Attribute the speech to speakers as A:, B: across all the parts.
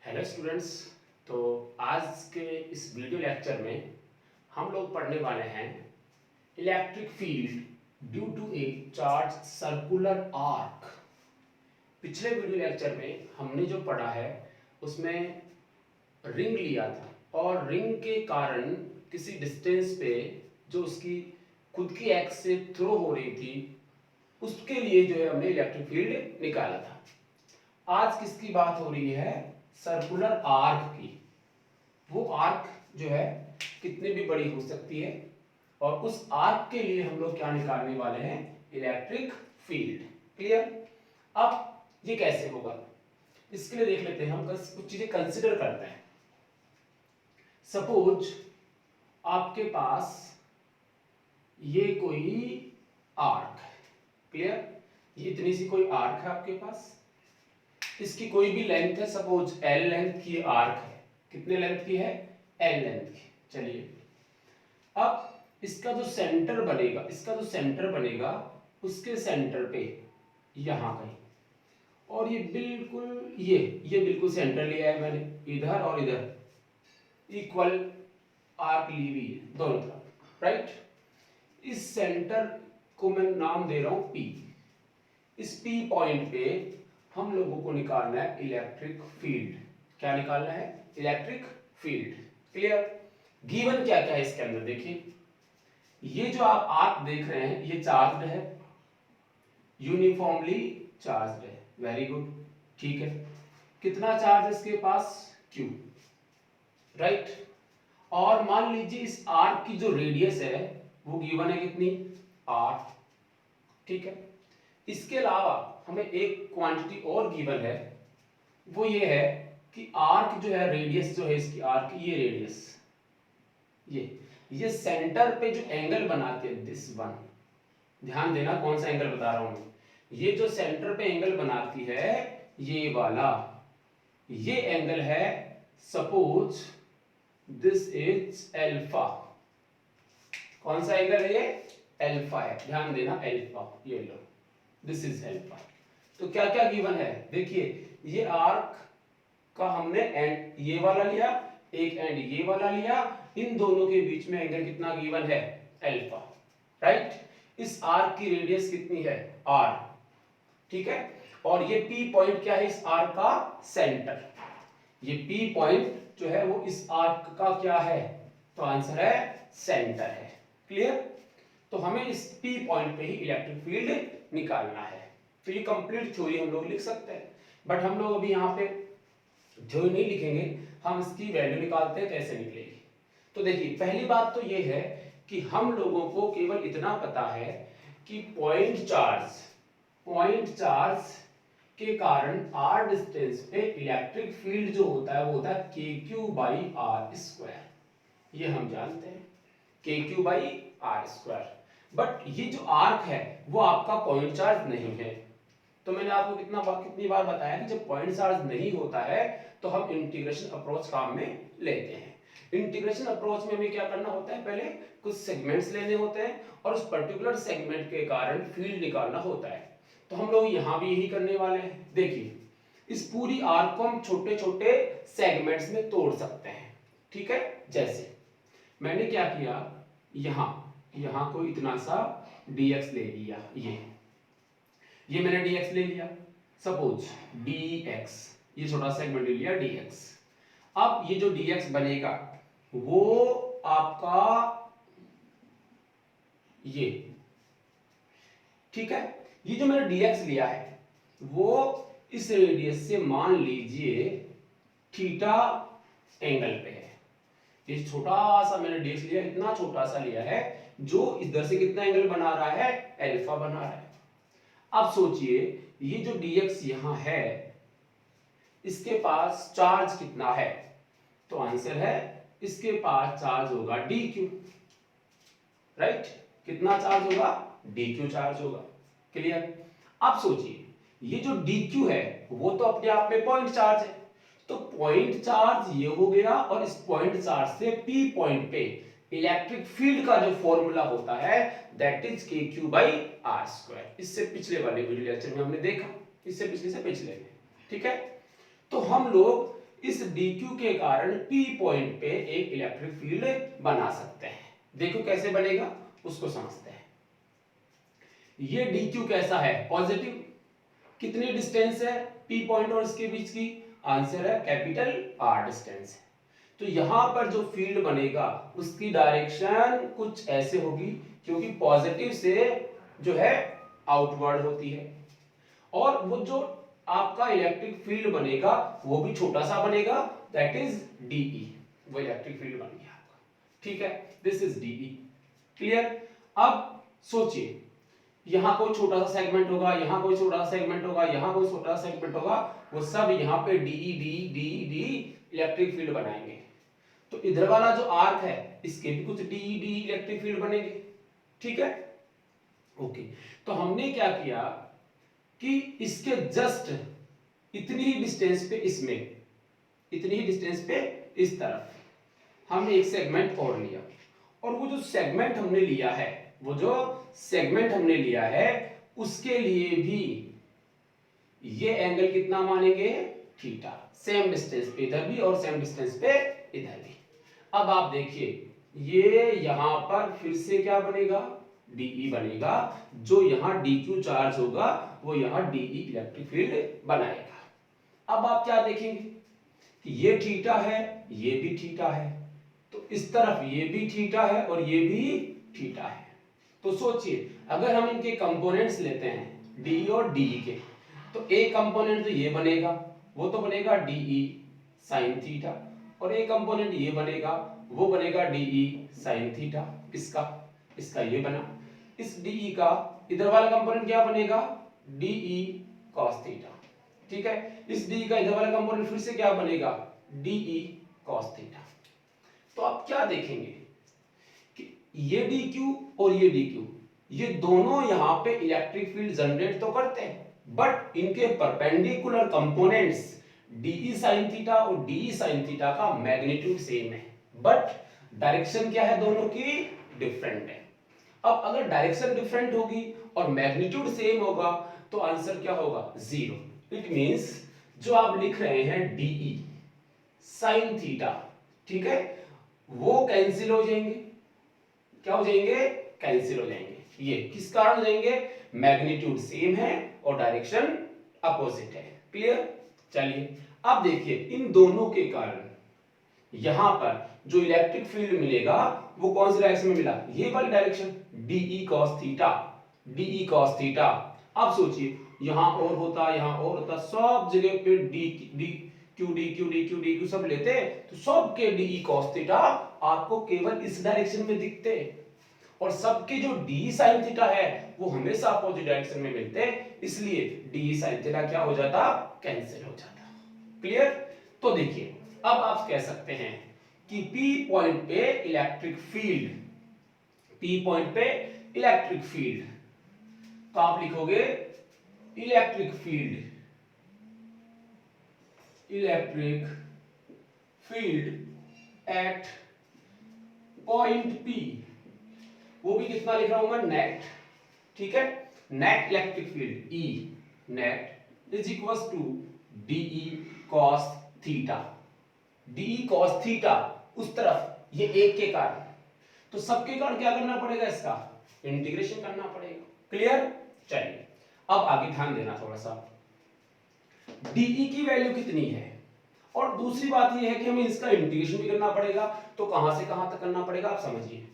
A: Hello students. तो आज के इस वीडियो लेक्चर में हम लोग पढ़ने वाले हैं electric field due to a charge circular arc. पिछले वीडियो लेक्चर में हमने जो पढ़ा है उसमें रिंग लिया था और रिंग के कारण किसी डिस्टेंस पे जो उसकी खुद की एक्स से थ्रो हो रही थी उसके लिए जो है हमने इलेक्ट्रिक फील्ड निकाला था। आज किसकी बात हो रही है? सर्कुलर आर्क की। वो आर्क जो है कितनी भी बड़ी हो सकती है और उस आर्क के लिए हम लोग क्या निकालने वाले हैं? Electric field. क्लियर? अब ये कैसे होगा इसके लिए देख लेते हैं। हम कुछ चीजें कंसिडर करते हैं। सपोज आपके पास ये कोई आर्क है। क्लियर? ये इतनी सी कोई आर्क है आपके पास, इसकी कोई भी लेंथ है, सपोज L लेंथ की आर्क है। कितने लेंथ की है? L लेंथ की। चलिए, अब इसका जो सेंटर बनेगा उसके सेंटर पे यहां कहीं, और ये बिल्कुल ये बिल्कुल सेंटर लिया है मैंने, इधर और इधर इक्वल आर्क ली हुई है दोनों तरफ, राइट। इस सेंटर को मैं नाम दे रहा हूं P। इस P पॉइंट पे हम लोगों को निकालना है इलेक्ट्रिक फील्ड। क्या निकालना है? Electric field. क्लियर? गिवन क्या क्या है इसके अंदर देखिए। ये जो आप आर्क देख रहे हैं ये चार्ज्ड है, यूनिफॉर्मली चार्ज्ड है। वेरी गुड, ठीक है। कितना चार्ज है इसके पास? Q, right. और मान लीजिए इस आर्क की जो रेडियस है वो गिवन है कितनी? R, ठीक है। इसके अलावा हमें एक क्वांटिटी और गिवन है, वो ये है कि आर्क जो है, रेडियस जो है इसकी आर्क, ये रेडियस, ये सेंटर पे जो एंगल बनाती है, दिस वन, ध्यान देना कौन सा एंगल बता रहा हूं मैं। ये जो सेंटर पे एंगल बनाती है ये वाला, ये एंगल है, सपोज दिस इज एल्फा। कौन सा एंगल है ये? एल्फा है। ध्यान देना, एल्फा, ये लो, दिस इज एल्फा। तो क्या क्या गिवन है देखिए। ये आर्क का हमने एंड ये वाला लिया, एक एंड ये वाला लिया, इन दोनों के बीच में एंगल कितना गिवन है? Alpha, right. इस आर्क की रेडियस कितनी है? R, ठीक है। और ये P पॉइंट क्या है? इस आर्क का सेंटर। ये P पॉइंट जो है वो इस आर्क का क्या है? तो आंसर है सेंटर है। क्लियर? तो हमें इस P पॉइंट पे ही इलेक्ट्रिक फील्ड निकालना है। तो ये कंप्लीट थ्योरी हम लोग लिख सकते हैं, बट हम लोग अभी यहाँ पे थ्योरी नहीं लिखेंगे, हम इसकी वैल्यू निकालते हैं कैसे निकलेगी। तो देखिए, पहली बात तो ये है कि हम लोगों को केवल इतना पता है कि पॉइंट चार्ज के कारण r डिस्टेंस पे इलेक्ट्रिक फील्ड जो होता है वो होता है KQ/r²। ये हम जानते हैं, KQ/r²। बट ये जो आर्क है वो आपका पॉइंट चार्ज नहीं है। तो मैंने आपको कितनी बार बताया कि जब पॉइंट चार्ज नहीं होता है तो हम इंटीग्रेशन अप्रोच काम में लेते हैं। इंटीग्रेशन अप्रोच में हमें क्या करना होता है? पहले कुछ सेगमेंट्स लेने होते हैं और उस पर्टिकुलर सेगमेंट के कारण फील्ड निकालना होता है। तो हम लोग यहां भी यही करने वाले हैं। देखिए, इस पूरी आर्क को हम छोटे छोटे सेगमेंट्स में तोड़ सकते हैं, ठीक है। जैसे मैंने क्या किया, यहां को इतना सा dx ले लिया, ये मैंने dx ले लिया, सपोज dx, ये छोटा सेगमेंट ले लिया dx। अब ये जो dx बनेगा वो आपका ये, ठीक है। ये जो मैंने dx लिया है वो इस रेडियस से मान लीजिए थीटा एंगल पे है। ये छोटा सा मैंने dx लिया, इतना छोटा सा लिया है जो इधर से कितना एंगल बना रहा है? अल्फा बना रहा है। अब सोचिए, ये जो dx यहां है इसके पास चार्ज कितना है? तो आंसर है इसके पास चार्ज होगा dq, राइट। कितना चार्ज होगा? dq चार्ज होगा। क्लियर? अब सोचिए, ये जो dq है वो तो अपने आप में पॉइंट चार्ज है, तो पॉइंट चार्ज ये हो गया, और इस पॉइंट चार्ज से P पॉइंट पे इलेक्ट्रिक फील्ड का जो फॉर्मूला होता है दैट इज KQ/r²। इससे पिछले वाले वीडियो लेक्चर में हमने देखा, इससे पिछले में, ठीक है। तो हम लोग इस dq के कारण p पॉइंट पे एक इलेक्ट्रिक फील्ड बना सकते हैं। देखो कैसे बनेगा उसको समझते हैं। ये dq कैसा है? पॉजिटिव। कितनी डिस्टेंस है p पॉइंट और इसके बीच की? आंसर है कैपिटल R डिस्टेंस है। तो यहां पर जो फील्ड बनेगा उसकी डायरेक्शन कुछ ऐसे होगी, क्योंकि पॉजिटिव से जो है आउटवर्ड होती है, और वो जो आपका इलेक्ट्रिक फील्ड बनेगा वो भी छोटा सा बनेगा, दैट इज DE। वो इलेक्ट्रिक फील्ड बन गया आपका, ठीक है, दिस इज DE। क्लियर? अब सोचिए, यहां कोई छोटा सा सेगमेंट होगा, यहां कोई छोटा सा सेगमेंट होगा, यहां कोई छोटा सा सेगमेंट होगा, वो सब यहां पे DE इलेक्ट्रिक फील्ड बनाएंगे। तो इधर वाला जो आर्क है इसके भी कुछ DE इलेक्ट्रिक फील्ड बनेंगे, ठीक है, ओके। तो हमने क्या किया कि इसके जस्ट इतनी ही डिस्टेंस पे, इसमें इतनी ही डिस्टेंस पे इस तरफ हमने एक सेगमेंट और लिया, और वो जो सेगमेंट हमने लिया है, वो जो सेगमेंट हमने लिया है उसके लिए भी ये एंगल कितना मानेंगे? थीटा। सेम डिस्टेंस पे इधर भी और सेम डिस्टेंस पे इधर भी। अब आप देखिए, ये यहां पर फिर से क्या बनेगा? DE बनेगा। जो यहां DQ चार्ज होगा वो यहां DE इलेक्ट्रिक फील्ड बनाएगा। अब आप क्या देखेंगे कि ये थीटा है, ये भी थीटा है, तो इस तरफ ये भी थीटा है और ये भी थीटा है। तो सोचिए, अगर हम इनके कंपोनेंट्स लेते हैं DE और DE के, तो एक कंपोनेंट तो ये बनेगा, वो तो बनेगा DE sin थीटा, और एक कंपोनेंट ये बनेगा, वो बनेगा DE sin थीटा। इसका ये बना। इस DE का इधर वाला कंपोनेंट क्या बनेगा? DE cos थीटा, ठीक है। इस DE का इधर वाला कंपोनेंट फिर से क्या बनेगा? DE cos theta. तो आप क्या देखेंगे कि ये DQ और ये DQ, ये दोनों यहां पे इलेक्ट्रिक फील्ड जनरेट तो करते हैं, बट इनके perpendicular components DE sin theta और DE sin थीटा का मैग्नीट्यूड सेम है, बट डायरेक्शन क्या है? दोनों की डिफरेंट है। अब अगर डायरेक्शन डिफरेंट होगी और मैग्नीट्यूड सेम होगा तो आंसर क्या होगा? 0। इट मींस जो आप लिख रहे हैं DE sin थीटा, ठीक है, वो कैंसिल हो जाएंगे। क्या हो जाएंगे? कैंसिल हो जाएंगे। ये किस कारण हो जाएंगे? मैग्नीट्यूड सेम है और डायरेक्शन अपोजिट है। क्लियर? चलिए अब देखिए, इन दोनों के कारण यहां पर जो इलेक्ट्रिक फील्ड मिलेगा वो कौन सी डायरेक्शन में मिला? ये वाली direction, DE cos theta, DE cos theta. अब सोचिए, यहां और होता, यहां और होता, सब जगह पे DQ सब लेते तो सबके DE cos थीटा आपको केवल इस डायरेक्शन में दिखते, और सबके जो DE sin थीटा है वो हमेशा अपोजिट डायरेक्शन में मिलते, इसलिए DE sin थीटा क्या हो जाता? कैंसिल हो जाता। क्लियर? तो देखिए, अब आप कह सकते हैं कि P पॉइंट पे इलेक्ट्रिक फील्ड, P पॉइंट पे इलेक्ट्रिक फील्ड, तो आप लिखोगे electric field at point P, वो भी कितना लिख रहा हूं मैं? नेट, ठीक है, net electric field E net is equal to DE cos theta. DE cos theta उस तरफ, ये एक के कारण, तो सबके कारण क्या करना पड़ेगा? इसका इंटीग्रेशन करना पड़ेगा। क्लियर? चलिए अब आगे ध्यान देना थोड़ा सा। DE की वैल्यू कितनी है, और दूसरी बात यह है कि हमें इसका इंटीग्रेशन भी करना पड़ेगा, तो कहां से कहां तक करना पड़ेगा आप समझिए।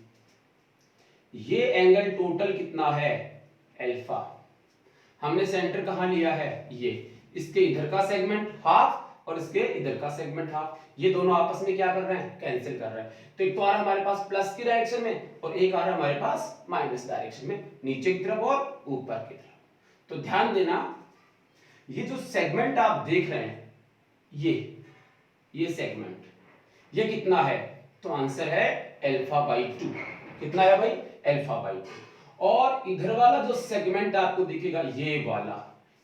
A: ये एंगल टोटल कितना है? अल्फा। हमने सेंटर कहां लिया है? ये, इसके इधर का सेगमेंट हाफ और इसके इधर का सेगमेंट हाफ, ये दोनों आपस में क्या कर रहे हैं? कैंसिल कर रहे हैं। तो एक तो आ रहा हमारे पास प्लस की डायरेक्शन में और एक आ रहा हमारे पास माइनस डायरेक्शन में, नीचे की तरफ और ऊपर की तरफ। तो ध्यान देना, ये जो सेगमेंट आप देख रहे हैं, ये सेगमेंट, ये कितना है? तो आंसर है α/2। कितना है भाई? α/2। और इधर वाला जो सेगमेंट आपको दिखेगा, ये वाला,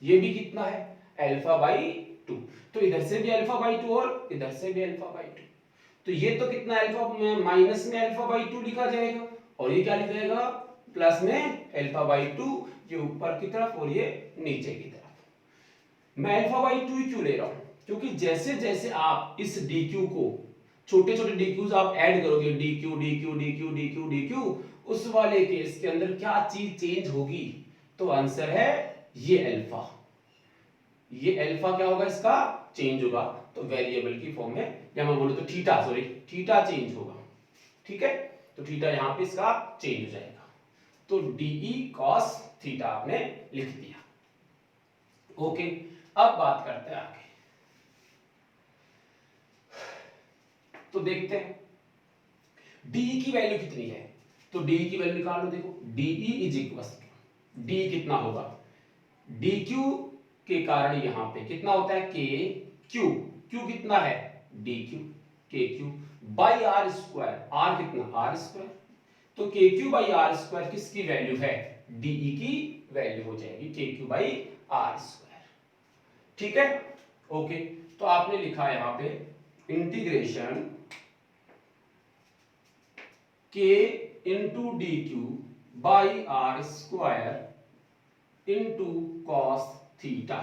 A: ये भी कितना है? α/2। तो इधर से भी α/2 और इधर से भी α/2, तो ये तो कितना अल्फा में, माइनस में α/2 लिखा जाएगा, और ये क्या लिखा जाएगा? प्लस में α/2, ये ऊपर की तरफ और ये नीचे की तरफ। मैं α/2 ही क्यों ले रहा हूं? क्योंकि जैसे जैसे आप इस dq को छोटे छोटे dqs आप ऐड करोगे, dq dq dq dq dq, उस वाले केस के अंदर क्या चीज चेंज होगी? तो आंसर है ये अल्फा। ये अल्फा क्या होगा? इसका चेंज होगा। तो वेरिएबल की फॉर्म में, या मैं बोलूं तो थीटा, सॉरी, थीटा चेंज होगा। ठीक है, तो थीटा यहां पे इसका चेंज हो जाएगा। तो डीई कॉस थीटा आपने लिख दिया। ओके, अब बात करते हैं आगे। तो देखते हैं डीई की वैल्यू कितनी है। तो डीई की वैल्यू निकाल लो। देखो dE is equal to, d कितना होगा? डी क्यू के कारण यहां पे कितना होता है? के क्यू। क्यू कितना है? D q, k q by r square. R कितना? R square. तो k q by r square किसकी वैल्यू है? डीई की वैल्यू हो जाएगी के क्यू बाई आर स्क्वायर। ठीक है, ओके। तो आपने लिखा यहां पे इंटीग्रेशन के into d q by r square into cos theta,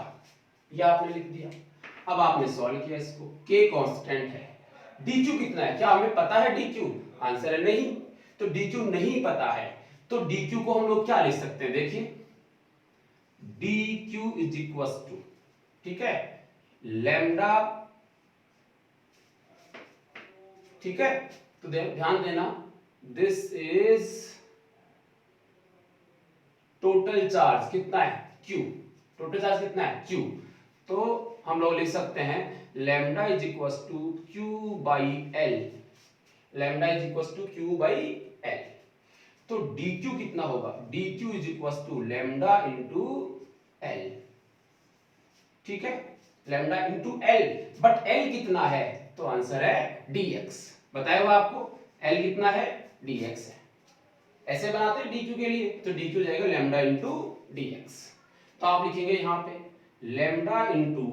A: ये आपने लिख दिया। अब आपने सॉल्व किया इसको। के कांस्टेंट है, डी क्यू कितना है? क्या हमें पता है डी क्यू? आंसर है नहीं। तो डी क्यू नहीं पता है, तो डी क्यू को हम लोग क्या लिख सकते हैं? देखिए d q is equal to, ठीक है, लैम्डा। ठीक है, तो ध्यान देना, दिस इज टोटल चार्ज कितना है? Q। टोटल चार्ज कितना है? Q। तो हम लोग लिख सकते हैं lambda is equal to q by l. Lambda is equal to q by l. तो dq कितना होगा? dq is equal to lambda into l. ठीक है, lambda into l. But l कितना है? तो आंसर है dx। बताया हुआ आपको, एल कितना है? dx है। ऐसे बनाते हैं dq के लिए, तो dq जाएगा लैम्डा इंटू dx। तो आप लिखेंगे यहां पे lambda into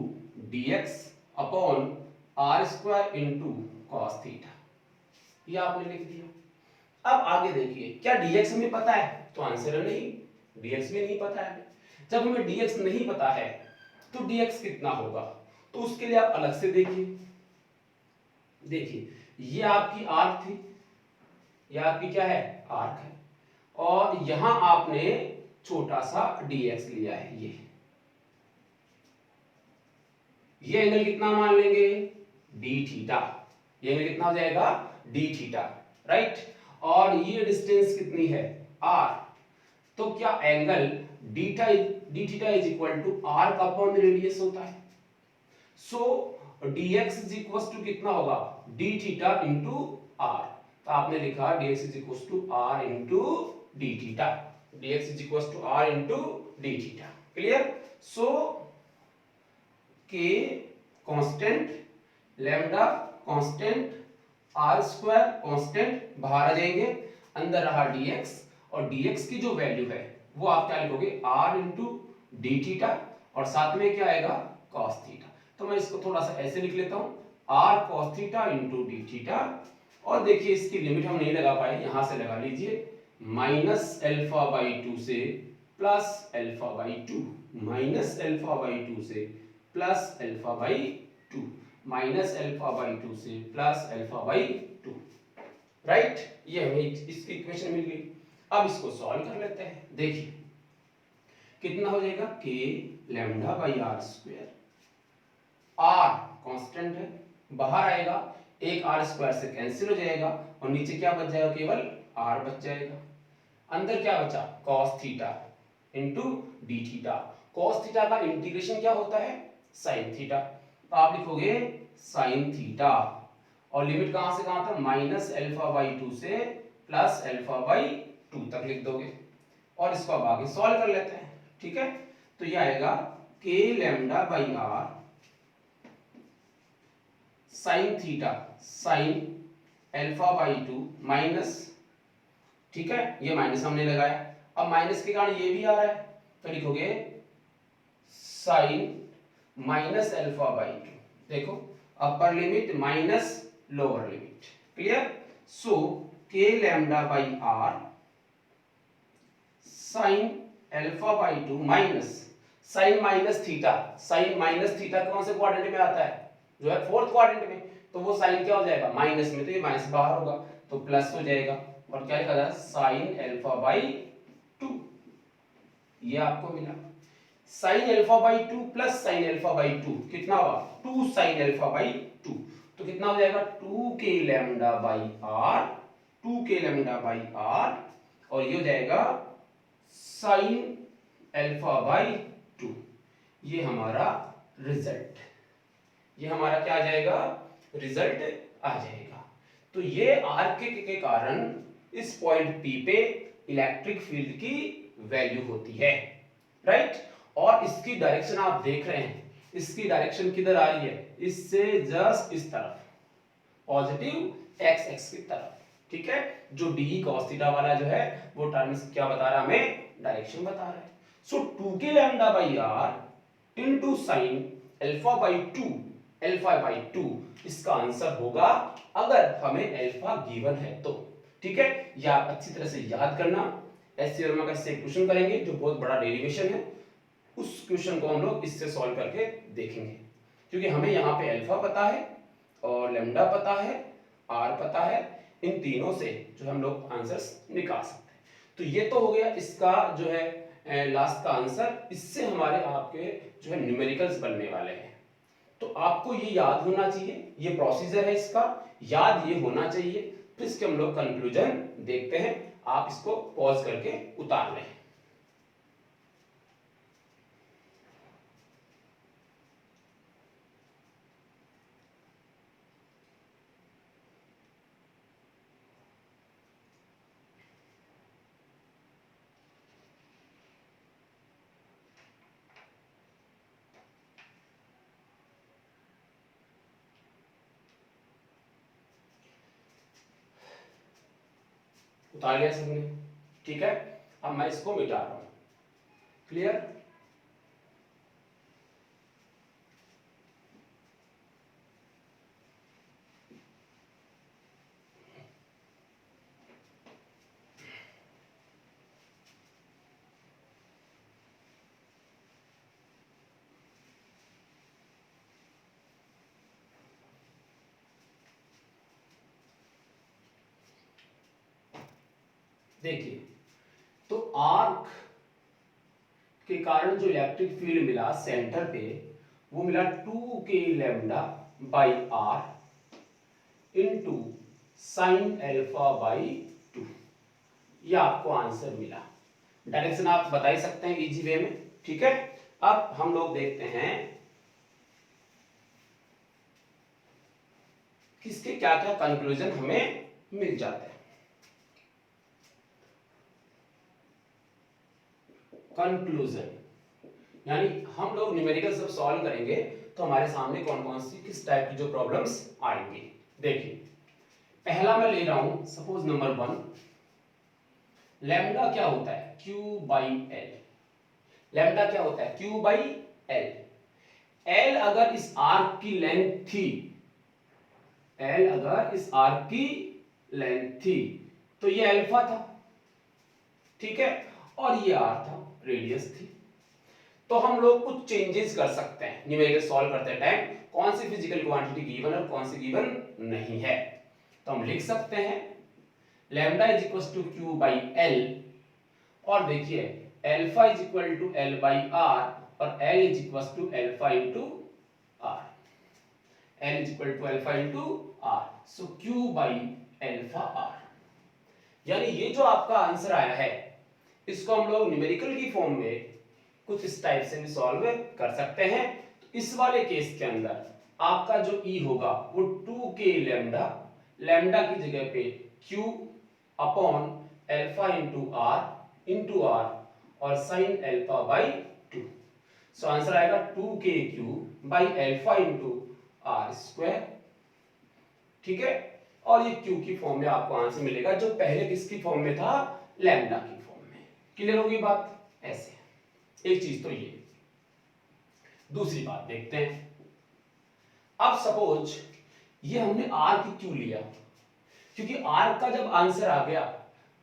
A: dx upon r square into cos theta, ये आपने लिख दिया। अब आगे देखिए, क्या dx हमें पता है? तो आंसर है नहीं, dx भी नहीं पता है। जब हमें dx नहीं पता है तो dx कितना होगा? तो उसके लिए आप अलग से देखिए। देखिए ये आपकी आर्क थी, यह आपकी क्या है? आर्क है, और यहां आपने छोटा सा dx लिया है। ये एंगल कितना मान लेंगे? d theta. ये एंगल कितना हो जाएगा? d theta, right. और ये डिस्टेंस कितनी है? r। तो क्या angle d theta is equal to arc upon radius होता है। So dx is equal to कितना होगा? d theta into r। तो आपने लिखा dx is equal to r into d theta. dx is equal to r into d theta. Clear? So k constant, lambda constant, r square constant बाहर आ जाएंगे, अंदर रहा dx, और dx की जो वैल्यू है वो आप क्या लिखोगे? r इंटू डी थीटा, और साथ में क्या आएगा? cos theta. तो मैं इसको थोड़ा सा ऐसे लिख लेता हूं, r cos theta into D theta. और देखिए इसकी लिमिट हम नहीं लगा पाए, यहां से लगा लीजिए, माइनस अल्फा बाई 2 से plus alpha by 2, minus alpha by 2 से plus alpha by 2, minus alpha by 2 से प्लस अल्फा बाई 2, राइट। ये हमें इसकी इक्वेशन मिल गई। अब इसको सॉल्व कर लेते हैं। देखिए कितना हो जाएगा? k lambda by r square, r constant है, बाहर आएगा, एक r स्क्वायर से कैंसिल हो जाएगा, और नीचे क्या बच जाएगा? केवल r बच जाएगा। अंदर क्या बचा? cos theta into D theta. cos theta का इंटीग्रेशन क्या होता है? sin theta. तो आप लिखोगे sin थीटा, और लिमिट कहां से कहां तक? माइनस अल्फा बाई 2 से प्लस अल्फा बाई 2 तक लिख दोगे, और इसको अब आगे सॉल्व कर लेते हैं। ठीक है, तो ये आएगा k lambda by r sin theta, sin alpha by 2 minus, ठीक है, ये माइनस हमने लगाया, अब माइनस के कारण ये भी आ रहा है, तो लिखोगे sin माइनस अल्फा बाई 2। देखो upper limit minus lower limit, clear. So k lambda by r sin alpha by 2 minus sine minus theta, sine minus theta कौन से क्वाड्रेंट में आता है, जो है फोर्थ क्वाड्रेंट में, तो वो साइन क्या हो जाएगा माइनस में, तो ये माइनस बाहर होगा तो प्लस हो जाएगा, और क्या लिखा जाए साइन अल्फा बाई 2, ये आपको मिला। Sign alpha by 2 plus sign alpha by 2 कितना हुआ 2 साइन अल्फा बाई 2, तो कितना हो जाएगा 2 k lambda by are, 2 k lambda by r, और ये हो जाएगा साइन अल्फा बाई 2, ये हमारा रिजल्ट, ये हमारा क्या आ जाएगा रिजल्ट आ जाएगा। तो ये आर्क के कारण इस पॉइंट P पे इलेक्ट्रिक फील्ड की वैल्यू होती है, राइट। और इसकी डायरेक्शन आप देख रहे हैं, इसकी डायरेक्शन किधर आ रही है, इससे जस्ट इस तरफ, पॉजिटिव एक्स एक्स की तरफ, ठीक है। जो डी कॉस थीटा वाला जो है वो टर्म्स क्या बता रहा है हमें, डायरेक्शन बता रहा है। So 2 k lambda by r into sine alpha by 2, alpha by 2 इसका आंसर होगा, अगर हमें अल्फा गिवन है तो, ठीक है। या अच्छी तरह से याद करना, एस थ्योरम का इससे क्वेश्चन करेंगे जो बहुत बड़ा डेरिवेशन है, उस क्वेश्चन को हम लोग इससे सॉल्व करके देखेंगे, क्योंकि हमें यहाँ पे अल्फा पता है और लैम्डा पता है, आर पता है, इन तीनों से जो हम लोग आंसर्स निकाल सकते हैं। तो ये तो हो गया इसका जो है लास्ट का आंसर, इससे हमारे आपके जो है न्यूमेरिकल्स बनने वाले हैं। तो आपको ये याद होना चाहिए, ये प्रोसीजर है इसका, याद ये होना चाहिए। फिर इसके हम लोग कंक्लूजन देखते हैं, आप इसको पॉज करके उतार लें। उतार लिया सबने, ठीक है। अब मैं इसको मिटा रहा हूं, क्लियर। देखिए, तो आर्क के कारण जो इलेक्ट्रिक फील्ड मिला सेंटर पे, वो मिला 2 k lambda by r into sine alpha by 2, ये आपको आंसर मिला। डायरेक्शन आप बता ही सकते हैं इजी वे में, ठीक है। अब हम लोग देखते हैं किसके क्या क्या कंक्लूजन हमें मिल जाते हैं। कंक्लूजन यानी हम लोग न्यूमेरिकल सब सॉल्व करेंगे तो हमारे सामने कौन कौन सी किस टाइप की जो प्रॉब्लम्स आएंगी। देखिए, पहला मैं ले रहा हूं सपोज नंबर 1, लैम्डा क्या होता है Q बाई एल। लैम्डा क्या होता है Q बाई एल। एल अगर इस आर्क की लेंथ थी, एल अगर इस आर्क की लेंथ थी तो ये अल्फा था, ठीक है, और ये आर था, रेडियस थी। तो हम लोग कुछ चेंजेस कर सकते हैं न्यूमेरिकल सॉल्व करते टाइम, कौन सी फिजिकल क्वांटिटी गिवन और कौन सी गिवन नहीं है। तो हम लिख सकते हैं lambda is equal to q by l, और देखिए alpha is equal to l by r, और l is equal to alpha into r, l is equal to alpha into r, so q by alpha r. यानी ये जो आपका answer आया है इसको हम लोग न्यूमेरिकल की फॉर्म में कुछ इस टाइप से भी सॉल्व कर सकते हैं। तो इस वाले केस के अंदर आपका जो E होगा वो 2 के लैम्डा, लैम्डा की जगह पे Q upon alpha into r और sine alpha by 2। So answer आएगा 2 k q by alpha into r square, ठीक है। और ये Q की फॉर्म में आपको आंसर मिलेगा जो पहले किसकी फॉर्म में था, लैम्डा की फॉर्म में। क्लियर होगी बात, ऐसे एक चीज तो ये। दूसरी बात देखते हैं, अब सपोज ये हमने आर की क्यों लिया, क्योंकि आर का जब आंसर आ गया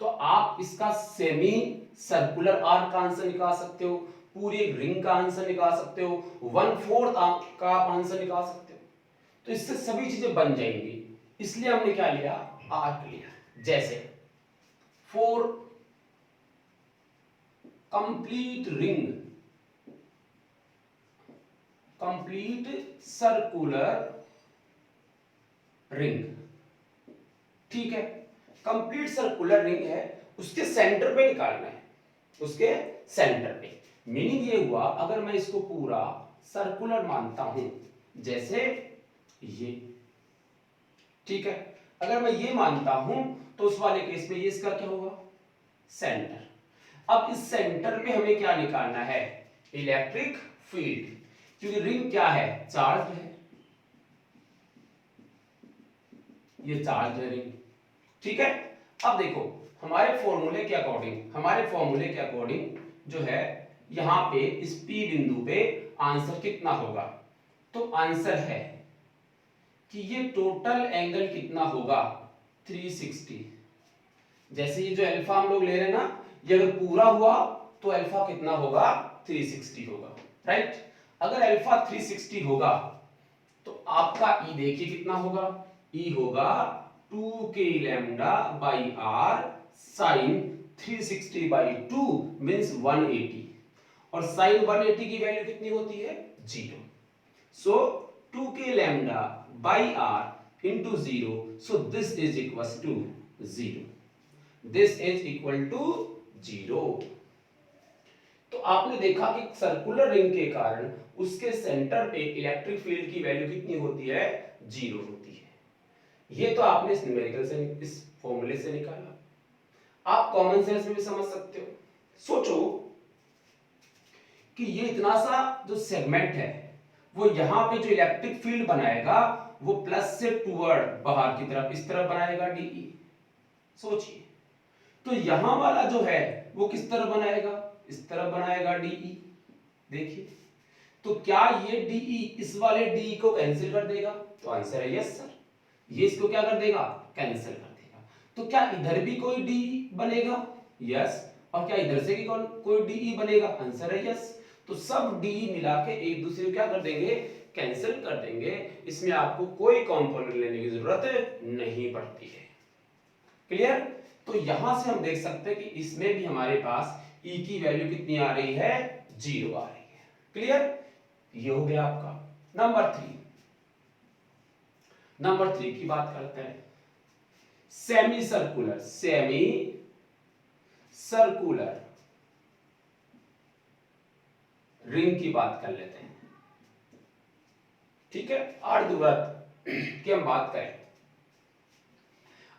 A: तो आप इसका सेमी सर्कुलर आर्क का आंसर निकाल सकते हो, पूरी एक रिंग का आंसर निकाल सकते हो, 1/4 का आप आंसर निकाल सकते हो। तो इससे सभी चीजें बन जाएंगी, इसलिए हमने क्या लिया, आर्क लिया। जैसे for complete ring, complete circular ring, ठीक है, कंप्लीट सर्कुलर रिंग है, उसके सेंटर पे निकालना है, उसके सेंटर पे। मीनिंग ये हुआ, अगर मैं इसको पूरा सर्कुलर मानता हूं, जैसे ये, ठीक है, अगर मैं ये मानता हूं तो उस वाले केस में ये इसका क्या होगा, सेंटर। अब इस सेंटर पे हमें क्या निकालना है, इलेक्ट्रिक फील्ड, क्योंकि रिंग क्या है, चार्ज है, ये चार्ज है रिंग, ठीक है। अब देखो हमारे फॉर्मूले के अकॉर्डिंग, जो है यहां पे इस P बिंदु पे आंसर कितना होगा, तो आंसर है कि ये टोटल एंगल कितना होगा, 360। जैसे ये जो अल्फा हम लोग ले रहे हैं ना, ये अगर पूरा हुआ तो अल्फा कितना होगा, 360 होगा, राइट। अगर अल्फा 360 होगा तो आपका ई देखिए कितना होगा, ई होगा 2k lambda by r sine 360 by 2 means 180, और साइन 180 की वैल्यू कितनी होती है, 0। So 2k lambda by r into 0, so this is equal to 0, this is equal to 0। तो आपने देखा कि सर्कुलर रिंग के कारण उसके सेंटर पे इलेक्ट्रिक फील्ड की वैल्यू कितनी होती है, 0 होती है। ये तो आपने इस न्यूमेरिकल से, इस फॉर्मूले से निकाला, आप कॉमन सेंस में भी समझ सकते हो। सोचो कि ये इतना सा जो सेगमेंट है, वो यहां पे जो इलेक्ट्रिक फील्ड बनाएगा वो प्लस से टूवर्ड बाहर की तरफ, इस तरफ बनाएगा डीई। सोचिए, तो यहां वाला जो है वो किस तरफ बनाएगा, इस तरफ बनाएगा डीई। देखिए, तो क्या ये डीई इस वाले डीई को कैंसिल कर देगा, तो आंसर है यस सर। ये इसको क्या कर देगा, कैंसिल कर देगा। तो क्या इधर भी कोई डीई बनेगा, यस। और क्या इधर से भी कोई डीई बनेगा, आंसर है यस। तो सब डीई मिला के एक दूसरे को क्या कर देंगे, कैंसिल कर देंगे। इसमें आपको कोई कंपोनेंट लेने की जरूरत नहीं पड़ती है। क्लियर। तो यहां से हम देख सकते हैं कि इसमें भी हमारे पास ई की वैल्यू कितनी आ रही है, 0 आ रही है। क्लियर। ये हो गया आपका नंबर 3 की बात करते हैं। सेमी सर्कुलर रिंग की बात कर लेते हैं, ठीक है। अर्धवृत्त की हम बात करें।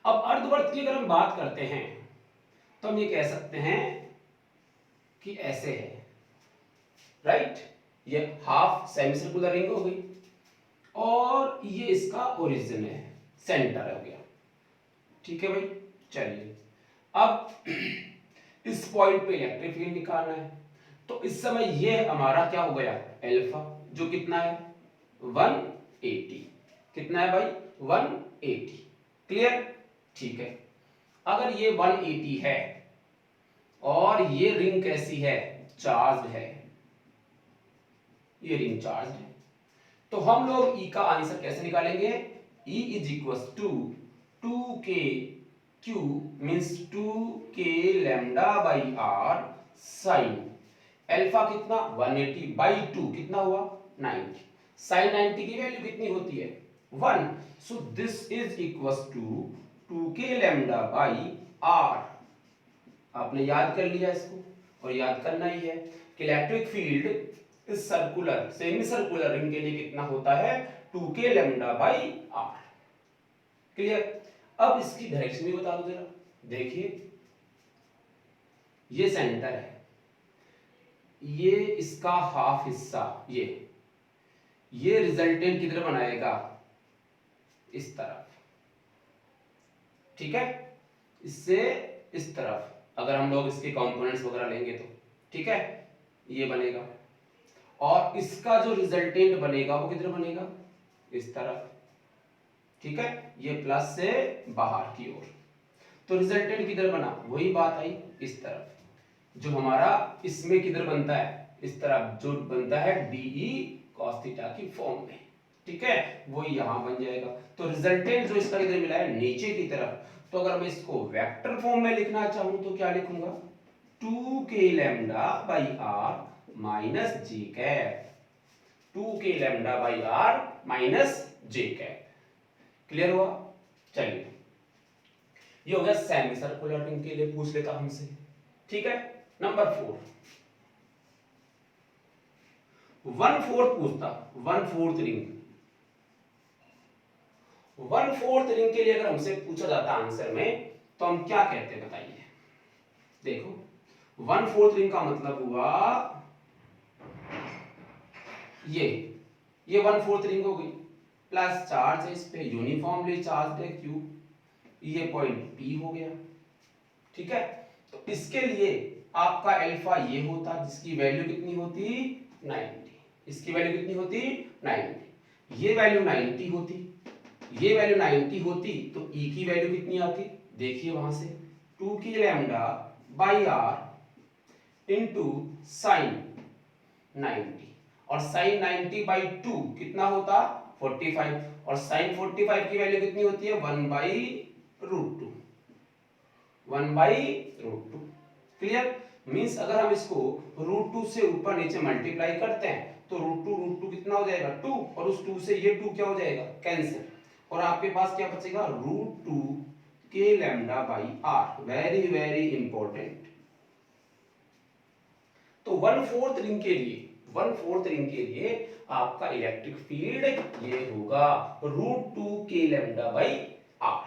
A: अब अर्धवृत्त की अगर हम बात करते हैं तो हम ये कह सकते हैं कि ऐसे है, राइट। ये हाफ सेमी सर्कुलर रिंग हो गई और ये इसका ओरिजिन है, सेंटर हो गया, ठीक है भाई। चलिए, अब इस पॉइंट पे इलेक्ट्रिक फील्ड निकालना है, तो इस समय ये हमारा क्या हो गया, अल्फा, जो कितना है 180। कितना है भाई, 180। क्लियर, ठीक है। अगर ये 180 है और ये रिंग कैसी है, चार्ज है, ये रिंग चार्ज है, तो हम लोग E का आंसर कैसे निकालेंगे, E is equal to 2k Q means 2k lambda by r sine alpha कितना 180 बाई 2 कितना हुआ 90, साइन 90 की वैल्यू कितनी होती है 1, so this is equal to 2k lambda by r. आपने याद कर लिया इसको, और याद करना ही है कि इलेक्ट्रिक फील्ड इस सर्कुलर सेमी सर्कुलर रिंग के लिए कितना होता है 2k lambda by are. Clear. अब इसकी डायरेक्शन भी बता दो जरा, देखिए ये सेंटर है, ये इसका हाफ हिस्सा, ये रिजल्टेंट किधर बनाएगा, इस तरफ, ठीक है, इससे इस तरफ। अगर हम लोग इसके कंपोनेंट्स वगैरह लेंगे तो ठीक है, ये बनेगा, और इसका जो रिजल्टेंट बनेगा वो किधर बनेगा, इस तरफ, ठीक है, ये प्लस से बाहर की ओर। तो रिजल्टेंट किधर बना, वही बात आई इस तरफ, जो हमारा इसमें किधर बनता है, इस तरफ जो बनता है DE cos थीटा की फॉर्म में, ठीक है, वो यहां बन जाएगा। तो रिजल्टेंट जो इसका इधर मिला है नीचे की तरफ, तो अगर मैं इसको वेक्टर फॉर्म में लिखना चाहूं तो क्या लिखूंगा, 2k lambda by r minus j cap, 2k lambda by r minus j cap. Clear हुआ? चलिए, ये हो गया सेमी सर्कुलर रिंग के लिए पूछ लेता हमसे, ठीक है। नंबर 4 1/4 पूछता, 1/4 रिंग, 1/4 रिंग के लिए अगर हमसे पूछा जाता आंसर में तो हम क्या कहते हैं बताइए। देखो 1/4 रिंग का मतलब हुआ ये 1/4 रिंग हो गई, प्लस चार्ज है इस पे, यूनिफॉर्मली चार्ज है Q, ये पॉइंट P हो गया, ठीक है। तो इसके लिए आपका अल्फा ये होता जिसकी वैल्यू कितनी होती 90, इसकी वैल्यू कितनी होती 90, ये वैल्यू 90 होती, ये वैल्यू 90 होती, तो E की वैल्यू कितनी आती, देखिए वहां से 2k lambda by r into sine 90, और साइन 90 बाई 2 कितना होता 45, और साइन 45 की वैल्यू कितनी होती है 1 by root 2, 1 by root 2। Clear? Means अगर हम इसको रूट 2 से ऊपर नीचे मल्टीप्लाई करते हैं तो रूट 2 कितना हो जाएगा 2, और उस 2 से ये 2 क्या हो जाएगा कैंसिल, और आपके पास क्या बचेगा root 2 k lambda by r. Very very important. तो 1/4 रिंग के लिए, 1/4 रिंग के लिए आपका इलेक्ट्रिक फील्ड ये होगा root 2 k lambda by are.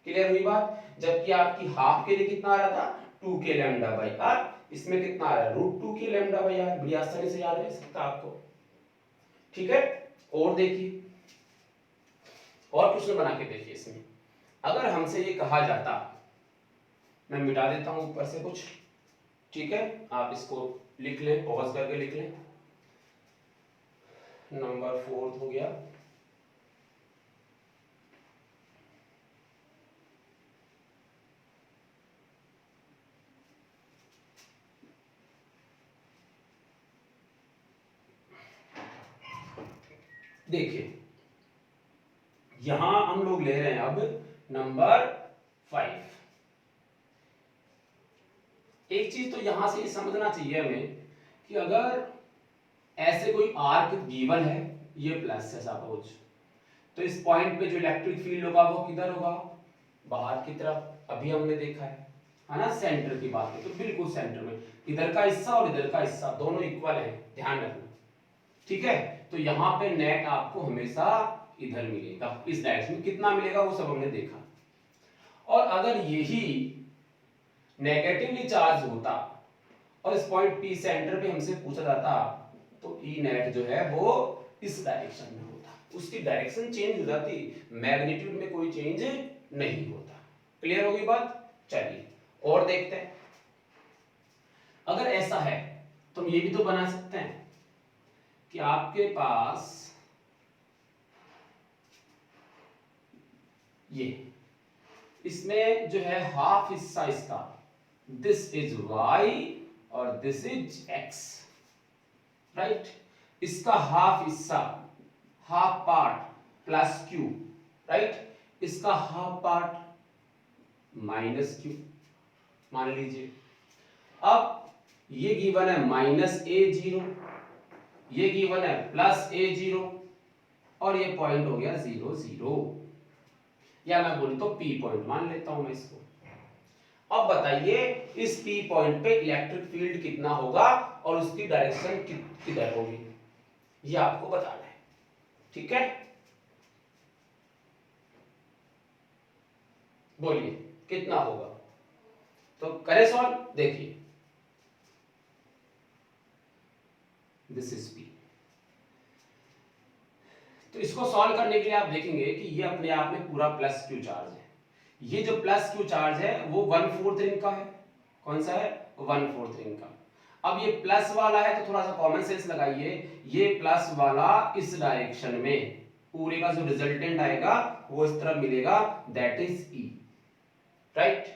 A: Clear हुई बात? जबकि आपकी हाफ के लिए कितना आ रहा था 2 के लैम्डा बाई आर, इसमें कितना आ रहा है root 2 k lambda by are. बड़ी आसानी से याद रह सकता आपको, ठीक है। और देखिए, और क्वेश्चन बना के देखिए इसमें, अगर हमसे ये कहा जाता, मैं मिटा देता हूं ऊपर से कुछ, ठीक है, आप इसको लिख लें, पॉज करके लिख लें। नंबर 4 हो गया, देखिए यहां हम लोग ले रहे हैं अब नंबर 5। एक चीज तो यहां से समझना चाहिए हमें कि अगर ऐसे कोई आर्क गिवन है, ये प्लस है सपोज, तो इस पॉइंट पे जो इलेक्ट्रिक फील्ड होगा वो किधर होगा बाहर की तरफ। अभी हमने देखा है ना, सेंटर की बात है तो बिल्कुल सेंटर में, इधर का हिस्सा और इधर का हिस्सा दोनों इक्वल है, ध्यान रखना, ठीक है। तो यहाँ पे नेट आपको हमेशा इधर मिलेगा, इस डायरेक्शन में कितना मिलेगा वो सब हमने देखा। और अगर यही नेगेटिवली चार्ज होता और इस पॉइंट P सेंटर पे हमसे पूछा जाता तो E नेट जो है वो इस डायरेक्शन में होता, उसकी डायरेक्शन चेंज हो जाती, मैग्नीट्यूड में कोई चेंज नहीं होता। क्लियर होगी बात? चलिए और देखते हैं। अगर ऐसा है तो हम ये भी तो बना सकते हैं कि आपके पास ये, इसमें जो है हाफ हिस्सा इसका, दिस इज y और दिस इज x, राइट। इसका हाफ हिस्सा, half part plus q, right. इसका हाफ पार्ट माइनस q मान लीजिए। अब ये गिवन है -a0, ये गिवन है +a0, और ये पॉइंट हो गया 0 0, या मैं बोलूं तो P पॉइंट मान लेता हूं मैं इसको। अब बताइए इस P पॉइंट पे इलेक्ट्रिक फील्ड कितना होगा और उसकी डायरेक्शन किधर होगी, ये आपको बताना है, ठीक है। बोलिए कितना होगा, तो करें सॉल्व। देखिए दिस इज P, तो इसको सॉल्व करने के लिए आप देखेंगे कि ये अपने आप में पूरा प्लस Q चार्ज है। ये जो प्लस Q चार्ज है वो 1/4 रिंग का है। कौन सा है 1/4 रिंग का। अब ये प्लस वाला है तो थोड़ा सा कॉमन सेंस लगाइए, ये प्लस वाला इस डायरेक्शन में, पूरे का जो रिजल्टेंट आएगा वो इस तरफ मिलेगा, दैट इज E, राइट।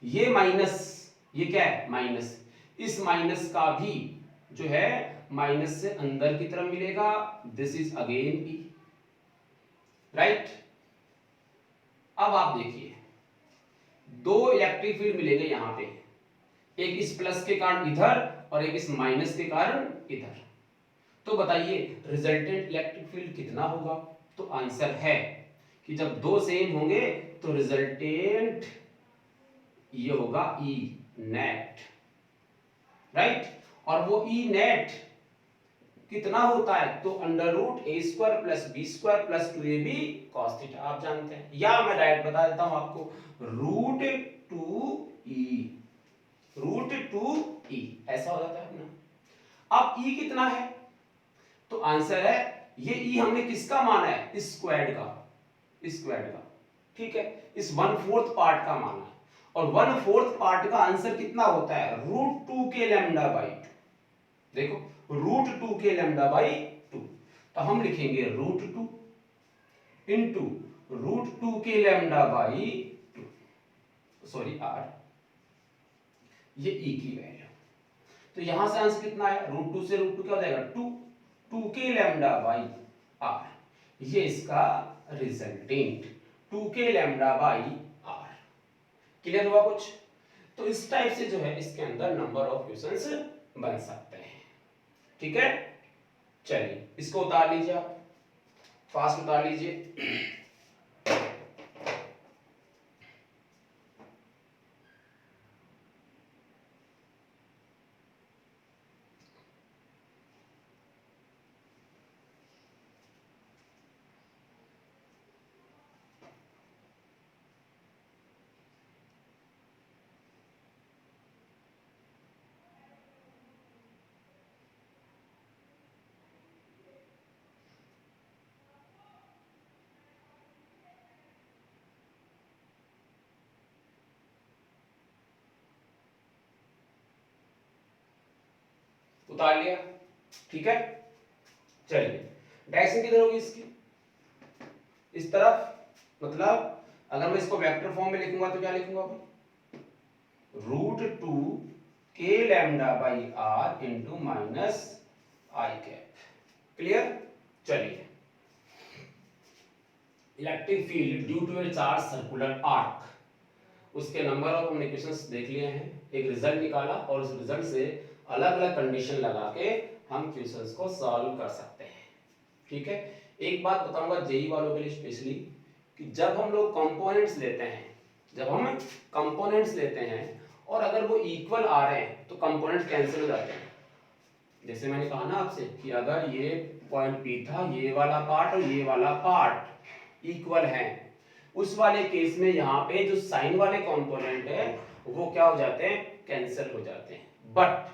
A: ये माइनस, ये क्या है माइनस, इस माइनस का भी जो है माइनस से अंदर की तरफ मिलेगा, this is again E, right. अब आप देखिए दो इलेक्ट्रिक फील्ड मिलेंगे यहां पे, एक इस प्लस के कारण इधर और एक इस माइनस के कारण इधर। तो बताइए रिजल्टेंट इलेक्ट्रिक फील्ड कितना होगा? तो आंसर है कि जब दो सेम होंगे तो रिजल्टेंट ये होगा ई नेट, राइट। और वो ई नेट कितना होता है? तो under root a square plus b square plus 2ab cos theta, आप जानते हैं। या मैं डायरेक्ट बता देता हूं आपको, रूट 2e ऐसा हो जाता है अपना। अब e कितना है? तो आंसर है ये e हमने किसका माना है? स्क्वायर्ड का, ठीक है, इस 1/4 पार्ट का माना है। और 1/4 पार्ट का आंसर कितना होता है? Root 2 k lambda by 2। देखो रूट 2 के लैम्डा बाई 2, तो हम लिखेंगे root 2 into root 2 k lambda by 2, sorry r, ये e की वैल्यू। तो यहां से आंसर कितना है? रूट 2 से रूट 2 क्या हो जाएगा? 2 के लैम्डा बाई r, ये इसका resultant 2 k lambda by r। Clear हुआ कुछ? तो इस टाइप से जो है इसके अंदर नंबर ऑफ क्वेश्चंस बन सकते हैं, ठीक है। चलिए इसको उतार लीजिए, आप फास्ट उतार लीजिए। उतार लिया, ठीक है। चलिए डायरेक्शन किधर होगी इसकी? इस तरफ। मतलब अगर मैं इसको वेक्टर फॉर्म में लिखूंगा तो क्या लिखूंगा? Root 2 k lambda by r into minus i cap. Clear? चलिए electric field due to a charge circular arc, उसके नंबर ऑफ हमने क्वेश्चंस देख लिए हैं, एक रिजल्ट निकाला और उस रिजल्ट से अलग अलग कंडीशन लगा के हम क्वेश्चंस को सॉल्व कर सकते हैं, ठीक है। एक बात बताऊंगा जेई वालों के लिए स्पेशली, कि जब हम लोग कंपोनेंट्स लेते हैं और अगर वो इक्वल आ रहे हैं तो कंपोनेंट्स कैंसिल हो जाते हैं। जैसे मैंने कहा ना आपसे कि अगर ये पॉइंट P था, ये वाला पार्ट और ये वाला पार्ट इक्वल है, उस वाले केस में यहाँ पे जो साइन वाले कंपोनेंट है वो क्या हो जाते हैं? कैंसिल हो जाते हैं। बट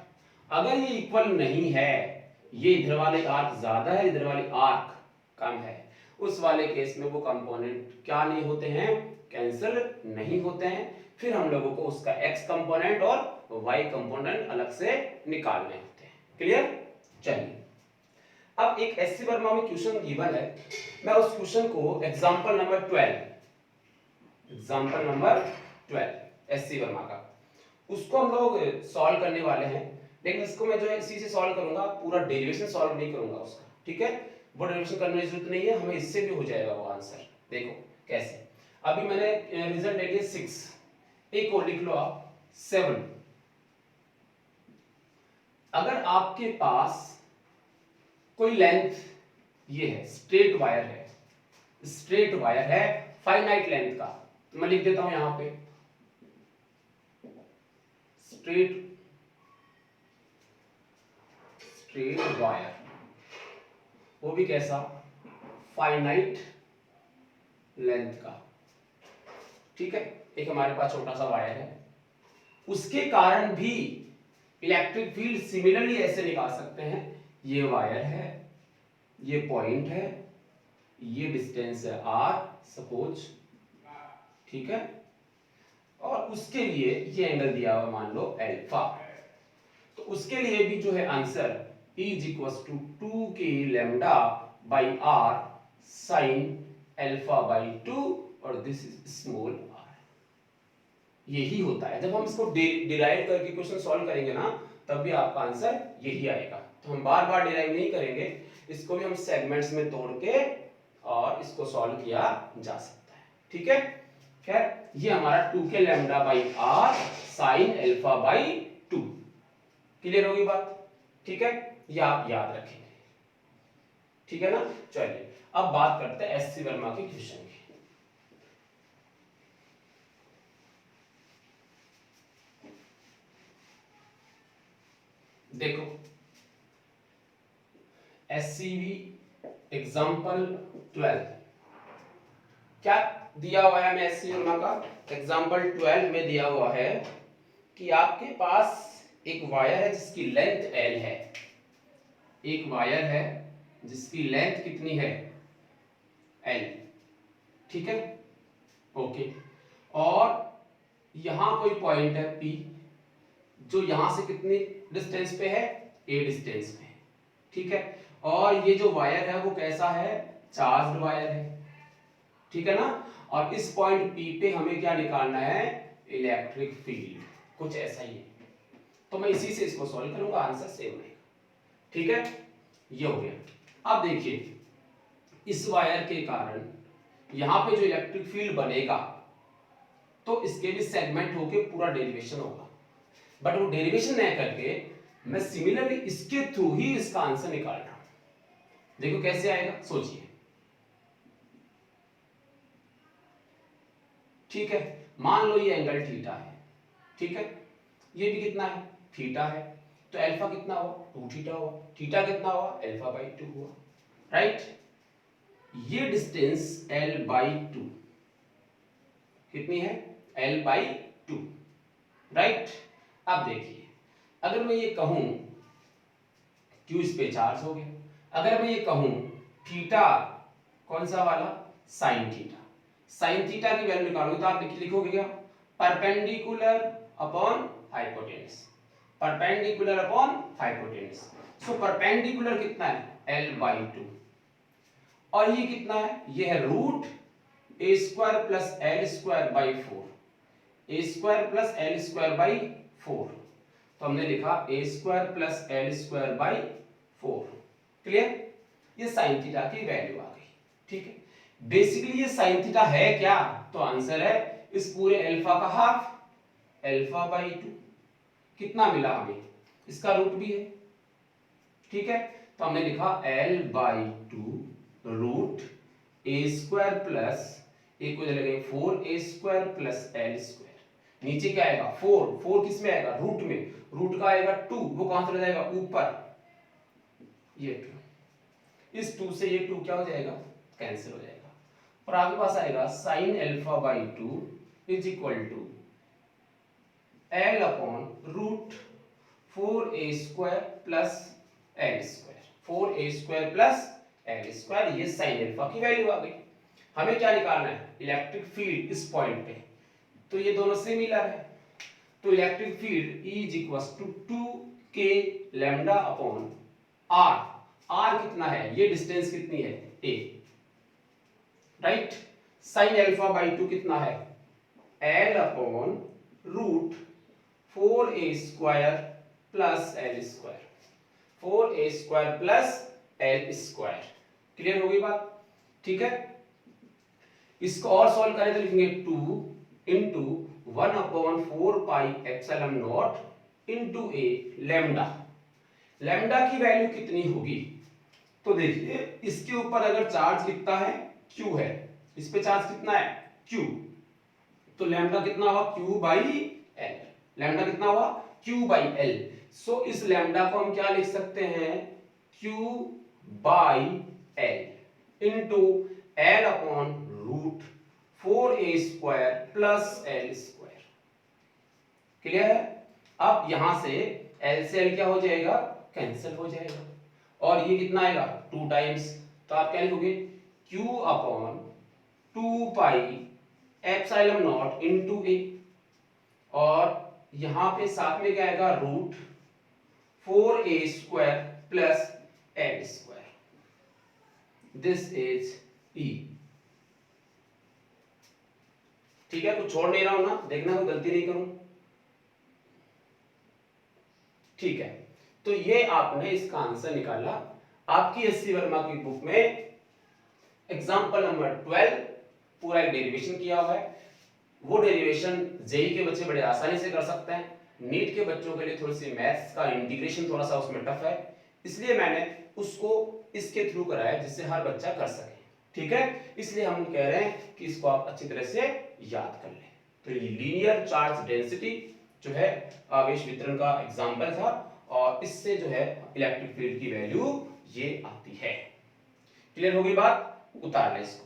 A: अगर ये इक्वल नहीं है, ये इधर वाले आर्क ज्यादा है, इधर वाले आर्क कम है, उस वाले केस में वो कंपोनेंट क्या नहीं होते हैं? कैंसिल नहीं होते हैं। फिर हम लोगों को उसका x कंपोनेंट और y कंपोनेंट अलग से निकालने होते हैं। क्लियर? चलिए अब एक एससी वर्मा में क्वेश्चन गिवन है, मैं उस क्वेश्चन को एग्जांपल नंबर 12 एससी वर्मा का, उसको हम लोग सॉल्व करने वाले हैं। लेकिन इसको मैं जो है इसी से सॉल्व करूंगा, पूरा डेरिवेशन सॉल्व नहीं करूंगा उसका, ठीक है। वो डेरिवेशन करने की जरूरत नहीं है, हमें इससे भी हो जाएगा वो आंसर। देखो कैसे, अभी मैंने रिजल्ट ले लिया 6, एक और लिख लो आप 7। अगर आपके पास कोई लेंथ ये है, स्ट्रेट वायर है फाइनाइट लेंथ का, तो मैं लिख देता हूं यहां पे स्ट्रेट वायर, वो भी कैसा? फाइनाइट लेंथ का, ठीक है। एक हमारे पास छोटा सा वायर है, उसके कारण भी इलेक्ट्रिक फील्ड सिमिलरली ऐसे निकाल सकते हैं। ये वायर है, ये पॉइंट है, ये डिस्टेंस है r सपोज, ठीक है, और उसके लिए ये एंगल दिया हुआ मान लो अल्फा। तो उसके लिए भी जो है answer E = 2 k lambda by r sign alpha by 2 और दिस इज स्मॉल r। यही होता है जब हम इसको डिराइव करके क्वेश्चन सॉल्व करेंगे ना, तब भी आपका आंसर यही आएगा। तो हम बार बार डिराइव नहीं करेंगे, इसको भी हम सेगमेंट्स में तोड़ के और इसको सॉल्व किया जा सकता है। ठीक है, खैर ये हमारा 2k lambda by r sine alpha by 2। Clear होगी बात? ठीक है, ये आप याद रखेंगे। ठीक है ना? चलिए अब बात करते हैं एससी वर्मा के क्वेश्चन की। देखो एससीवी एग्जाम्पल 12 क्या दिया हुआ है? हमें एससी वर्मा का एग्जाम्पल 12 में दिया हुआ है कि आपके पास एक वायर है जिसकी लेंथ L है। एक वायर है जिसकी लेंथ कितनी है? L। ठीक है, ओके। और यहां कोई पॉइंट है P जो यहां से कितनी डिस्टेंस पे है? A डिस्टेंस पे। ठीक है, और ये जो वायर है वो कैसा है? चार्ज्ड वायर है। ठीक है ना? और इस पॉइंट P पे हमें क्या निकालना है? Electric field. कुछ ऐसा ही है, तो मैं इसी से इसको सॉल्व करूंगा, आंसर सेम रहेगा। ठीक है, ये हो गया। अब देखिए इस वायर के कारण यहां पे जो इलेक्ट्रिक फील्ड बनेगा तो इसके भी सेगमेंट होके पूरा डेरिवेशन होगा, बट वो डेरिवेशन नहीं करके मैं सिमिलरली इसके थ्रू ही इसका आंसर निकाल रहा हूं। देखो कैसे आएगा, सोचिए। ठीक है, मान लो ये एंगल थीटा है। ठीक है, ये भी कितना है? थीटा है। तो अल्फा कितना हुआ? 2 थीटा हुआ। थीटा कितना हुआ? अल्फा बाई 2 हुआ। राइट, ये डिस्टेंस L बाई 2 कितनी है? L by 2। राइट, अब देखिए अगर मैं ये कहूं Q इस पे चार्ज हो गया, अगर मैं ये कहूं थीटा कौन सा वाला? Sine theta. साइन थीटा की वैल्यू निकालोगे तो आप लिखोगे क्या? Perpendicular upon hypotenuse. Perpendicular upon hypotenuse. So perpendicular कितना है? L by 2। और ये कितना है? ये है root a square plus l square by 4। A square plus l square by 4। तो हमने लिखा a square plus l square by 4। Clear? ये साइन थीटा की वैल्यू आ गई। ठीक है, बेसिकली ये साइन थीटा है क्या? तो आंसर है इस पूरे अल्फा का हाफ, अल्फा बाई 2। कितना मिला हमें? इसका रूट भी है। ठीक है, तो हमने लिखा L by 2 root a square plus एक को लगेगा 4a square plus l square. नीचे क्या आएगा? 4। 4 किस में आएगा? रूट में। रूट का आएगा 2, वो कहां चला जाएगा? ऊपर। ये 2, इस 2 से ये 2 क्या हो जाएगा? कैंसिल हो जाएगा। और आपके पास आएगा sine alpha by 2 is equal to L upon root 4a square plus l square. 4a square plus l square, ये साइन अल्फा की वैल्यू आ गई। हमें क्या निकालना है? इलेक्ट्रिक फील्ड इस पॉइंट पे। तो ये दोनों सिमिलर है, तो electric field E is equal to 2k lambda upon r। r कितना है? ये डिस्टेंस कितनी है? a। Right, sine alpha by 2 कितना है? L upon root 4a square plus l square. 4a square plus l square. Clear हो गई बात? ठीक है, इसको और सॉल्व करें तो लिखेंगे 2 into 1 upon 4 pi epsilon not into A lambda. Lambda की वैल्यू कितनी होगी? तो देखिए इसके ऊपर अगर चार्ज कितना है? Q है। इस पे चार्ज कितना है? Q। तो लैम्डा कितना हुआ? Q by L। लैम्डा कितना हुआ? Q by L। सो इस लैम्डा को हम क्या लिख सकते हैं? Q by L into L upon root 4a square plus l square. Clear है? अब यहां से L से L क्या हो जाएगा? कैंसिल हो जाएगा। और ये कितना आएगा? 2 टाइम्स। तो आप क्या लिखोगे? Q upon 2 pi epsilon naught into a। और यहां पे साथ में क्या आएगा? Root 4a square plus l square. This is E। ठीक है, तो छोड़ नहीं रहा हूं ना, देखना कोई गलती नहीं करूं। ठीक है, तो ये आपने इसका आंसर निकाला। आपकी एससी वर्मा की बुक में एग्जांपल नंबर 12 पूरा एक डेरिवेशन किया हुआ है। वो डेरिवेशन जेई के बच्चे बड़े आसानी से कर सकते हैं, नीट के बच्चों के लिए थोड़ी सी मैथ्स का इंटीग्रेशन थोड़ा सा उसमें टफ है, इसलिए मैंने उसको इसके थ्रू कराया जिससे हर बच्चा कर सके। ठीक है, इसलिए हम कह रहे हैं कि इसको आप अच्छी तरह से याद कर लें। तो ये लीनियर चार्ज डेंसिटी जो है आवेश वितरण का एग्जांपल था, और इससे जो है इलेक्ट्रिक फील्ड की वैल्यू ये आती है। क्लियर हो गई बात? उतार ले इसको।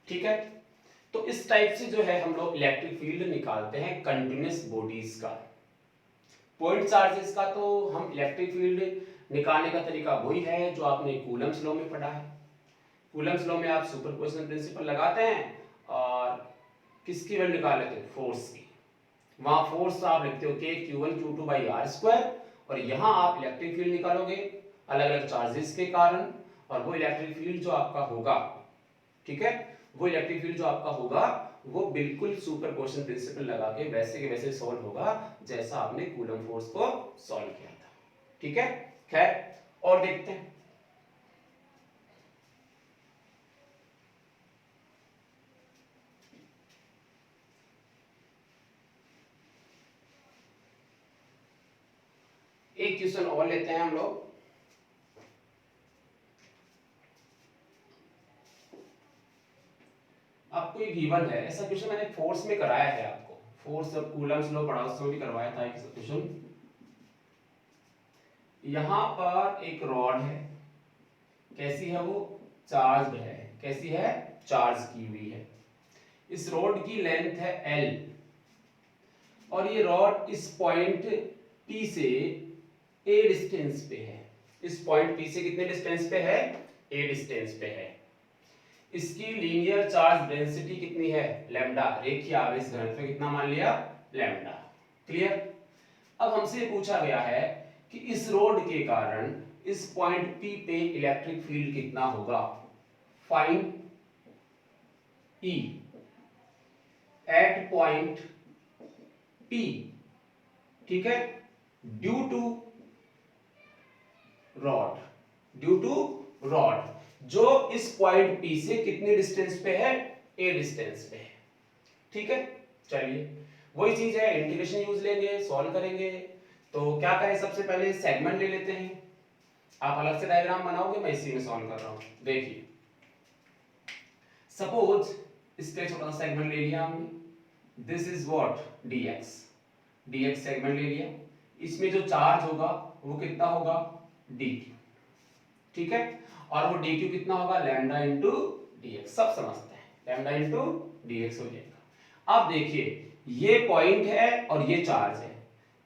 A: ठीक है, तो इस टाइप से जो है हम लोग इलेक्ट्रिक फील्ड निकालते हैं कंटिन्यूअस बॉडीज का। पॉइंट चार्जेस का तो हम इलेक्ट्रिक फील्ड निकालने का तरीका वही है जो आपने कूलम्स लॉ में पढ़ा है। कूलम्स लॉ में आप सुपरपोजिशन प्रिंसिपल लगाते हैं और किसकी वैल्यू निकाल लेते हैं? फोर्स की। वहां फोर्स आप लिखते हो k q1 q2 by r², और यहां आप इलेक्ट्रिक फील्ड निकालोगे अलग अलग चार्जेस के कारण, और वो इलेक्ट्रिक फील्ड जो आपका होगा, ठीक है, वो इलेक्ट्रिक फील्ड जो आपका होगा वो बिल्कुल सुपरपोजिशन प्रिंसिपल लगा के वैसे के वैसे सॉल्व होगा जैसा आपने कूलम फोर्स को सॉल्व किया था। ठीक है, खैर और देखते हैं। एक क्वेश्चन और लेते हैं हम लोग। आपको ये गिवन है, ऐसा क्वेश्चन मैंने फोर्स में कराया है आपको, फोर्स जब कूलम्स लॉ पढ़ा उसमें भी करवाया था एक क्वेश्चन। यहां पर एक रॉड है, कैसी है वो? चार्ज्ड है। कैसी है? चार्ज की हुई है। इस रॉड की लेंथ है L, और ये रॉड इस पॉइंट P से A डिस्टेंस पे है। इस पॉइंट P से कितने डिस्टेंस पे है? A डिस्टेंस पे है। इसकी लीनियर चार्ज डेंसिटी कितनी है? लैम्डा। रेखीय आवेश घनत्व कितना मान लिया? लैम्डा। क्लियर? अब हमसे पूछा गया है कि इस रोड के कारण इस पॉइंट P पे इलेक्ट्रिक फील्ड कितना होगा? Find E at point P, ठीक है, due to rod, due to rod जो इस पॉइंट P से कितने डिस्टेंस पे है? A डिस्टेंस पे है। ठीक है, चलिए वही चीज है, इंटीग्रेशन यूज लेंगे, सॉल्व करेंगे। तो क्या करें, सबसे पहले सेगमेंट ले लेते हैं। आप अलग से डायग्राम बनाओगे, मैं इसी में सॉल्व कर रहा हूं। देखिए सपोज इसका छोटा सा सेगमेंट ले लिया हमने, this is what? dx, dx segment ले लिया। इसमें जो चार्ज होगा वो कितना होगा? dq, ठीक है, और वो dq कितना होगा? Lambda into dx। सब समझते हैं, लैम्डा इंटू dx हो जाएगा। अब देखिए ये पॉइंट है और ये चार्ज है,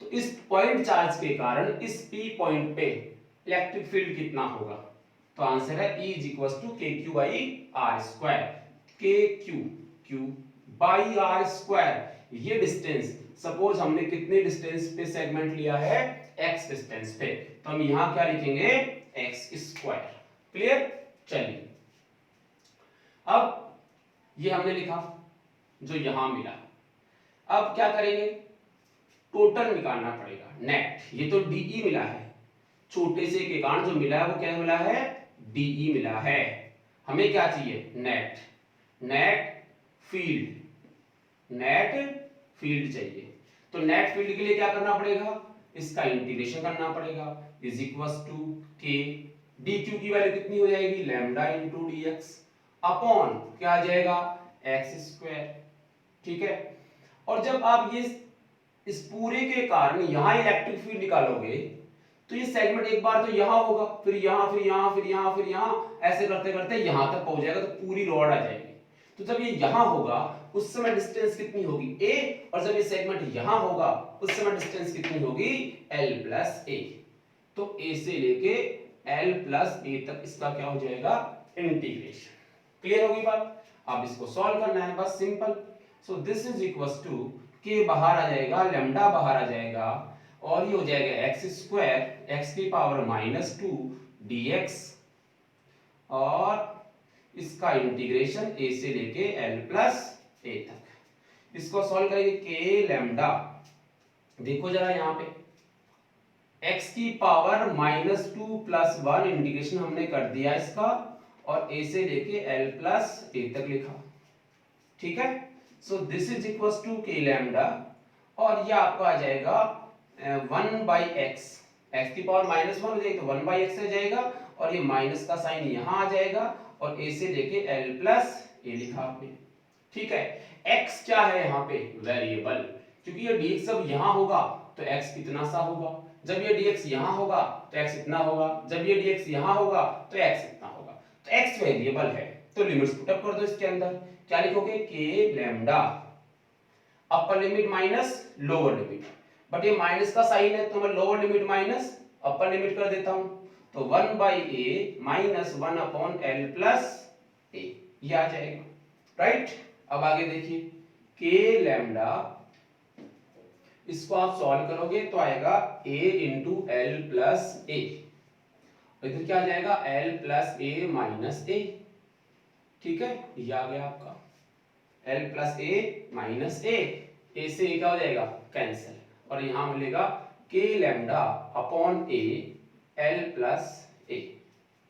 A: तो इस पॉइंट चार्ज के कारण इस p पॉइंट पे इलेक्ट्रिक फील्ड कितना होगा? तो आंसर है E is equal to kq by r square. kq by r square. ये डिस्टेंस, सपोज हमने कितने डिस्टेंस पे सेगमेंट लिया है? x डिस्टेंस पे, तो हम यहां क्या लिखेंगे? x square. क्लियर? चलिए अब ये हमने लिखा जो यहां मिला। अब क्या करेंगे? टोटल निकालना पड़ेगा, नेट। ये तो DE मिला है, छोटे से के कारण जो मिला है वो क्या मिला है? DE मिला है। हमें क्या चाहिए? Net, net field, net field चाहिए। तो नेट फील्ड के लिए क्या करना पड़ेगा? इसका इंटीग्रेशन करना पड़ेगा, is equal to k, dq की वैल्यू कितनी हो जाएगी? लैम्डा इंटू dx अपॉन क्या आ जाएगा? x square. ठीक है, और जब आप ये इस पूरे के कारण यहां इलेक्ट्रिक फील्ड निकालोगे तो ये सेगमेंट एक बार तो यहां होगा, फिर यहां, फिर यहां, फिर यहां, फिर यहां, ऐसे करते करते यहां तक पहुंच जाएगा, तो पूरी रॉड आ जाएगी। तो जब ये यहां होगा उस समय डिस्टेंस कितनी होगी? a, और जब ये सेगमेंट यहां होगा उस समय डिस्टेंस कितनी होगी? l plus a। तो a से लेके l प्लस a तक इसका क्या हो जाएगा? इंटीग्रेशन। क्लियर होगी बात? अब इसको सॉल्व करना है बस, simple. So this is equal to k बाहर आ जाएगा, लैम्डा बाहर आ जाएगा और ये हो जाएगा एक्स स्क्वायर एक्स की पावर -2 dx और इसका इंटीग्रेशन a से लेके l प्लस a तक। इसको सॉल्व करेंगे के लैम्डा, देखो जरा यहाँ पे x की पावर -2 प्लस 1 इंटीग्रेशन हमने कर दिया इसका और a से लेके l प्लस a तक लिखा, ठीक है। So this is equal to k lambda और ये आपका आ जाएगा 1/x, x की पावर -1 हो जाएगी तो 1/x हो जाएगा और ये माइनस का साइन यहाँ आ जाएगा और a से लेके l प्लस a लिखा आपने, ठीक है। x क्या है यहाँ पे? वेरिएबल, क्योंकि ये dx जब यहाँ होगा तो x कितना सा होगा, जब ये dx यहाँ होगा तो x इतना होगा, जब ये dx यहाँ होगा तो x इतना होगा, तो x वेरिएबल है। तो लिमिट्स पुट अप कर दो इसके अंदर, क्या लिखोगे? के lambda upper limit minus lower limit, but ये माइनस का साइन है तो मैं lower limit minus upper limit कर देता हूं, तो 1/a minus 1/l plus a ये आ जाएगा, राइट। अब आगे देखिए के लैम्डा, इसको आप सॉल्व करोगे तो आएगा a इंटू एल प्लस ए, इधर क्या आ जाएगा l plus a minus a, ठीक है। ये आ गया आपका l plus a minus a, a से a क्या हो जाएगा? कैंसिल, और यहां मिलेगा के lambda upon a l plus a,